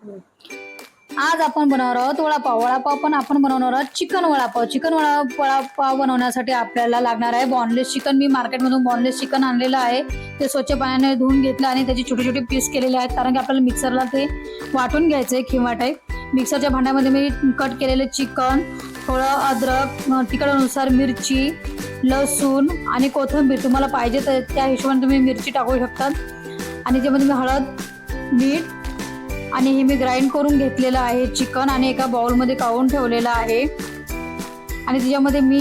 आज आपण बनवणार आहोत वडापाव. वडापाव पण आपण बनवणार आहोत चिकन वडापाव. चिकन वडापाव बनवण्यासाठी आपल्याला लागणार आहे बॉनलेस चिकन. मी मार्केटमधून बॉनलेस चिकन आणलेलं आहे. ते स्वच्छ पाण्याने धुवून घेतलं आणि त्याचे छोटे छोटे पीस केलेले आहेत, कारण की आपल्याला मिक्सरला ते वाटून घ्यायचं आहे किंवा टाईप. मिक्सरच्या भांड्यामध्ये मी कट केलेले चिकन, थोडं अद्रक, तिखटानुसार मिरची, लसूण आणि कोथिंबीर, तुम्हाला पाहिजे तर त्या हिशोबाने तुम्ही मिरची टाकू शकता. आणि त्यामध्ये मी हळद, मीठ आणि हे मी ग्राइंड करून घेतलेलं आहे चिकन आणि एका बाउलमध्ये काढून ठेवलेलं आहे. आणि त्याच्यामध्ये मी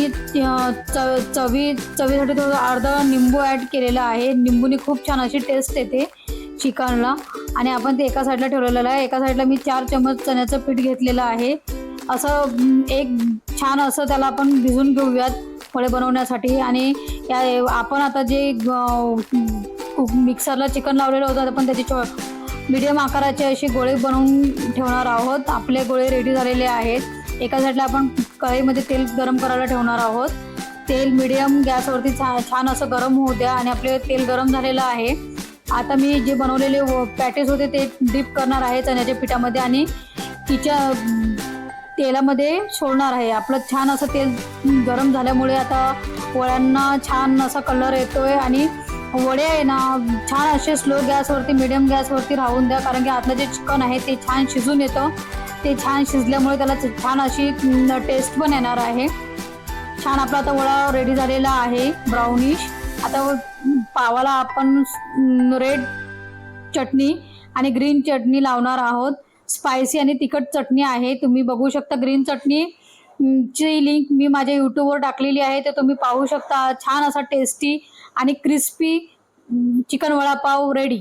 चवीसाठी थोडं अर्धा निंबू ॲड केलेला आहे. निंबूने खूप छान अशी टेस्ट येते चिकनला. आणि आपण ते एका साईडला ठेवलेलं आहे. एका साईडला मी 4 चमच चण्याचं पीठ घेतलेलं आहे. असं एक छान असं त्याला आपण भिजून घेऊयात वडे बनवण्यासाठी. आणि आपण आता जे मिक्सरला चिकन लावलेलं होतं, आपण त्याचे मीडियम आकाराचे असे गोळे बनवून ठेवणार आहोत. आपले गोळे रेडी झालेले आहेत. एका साईडला आपण कढईमध्ये तेल गरम करायला ठेवणार आहोत. तेल मीडियम गॅसवरती छान असं गरम होऊ द्या. आणि आपले तेल गरम झालेलं आहे. आता मी जे बनवलेले पॅटीस होते ते डीप करणार आहे चण्याच्या पिठामध्ये आणि तिच्या तेलामध्ये सोडणार आहे. आपलं छान असं तेल गरम झाल्यामुळे आता वड्यांना छान असा कलर येतोय. आणि वडे आहे ना, छान असे स्लो गॅसवरती मीडियम गॅसवरती राहून द्या, कारण की आतलं जे चिकन आहे ते छान शिजून येतं. ते छान शिजल्यामुळे त्याला छान अशी टेस्ट पण येणार आहे. छान आपला आता वडा रेडी झालेला आहे ब्राउनिश. आता पावाला आपण रेड चटणी आणि ग्रीन चटणी लावणार आहोत. स्पायसी आणि तिखट चटणी आहे, तुम्ही बघू शकता. ग्रीन चटणी ची लिंक मी माझ्या यूट्यूबवर टाकलेली आहे, ते तुम्ही पाहू शकता. छान असा टेस्टी आणि क्रिस्पी चिकन वडापाव रेडी.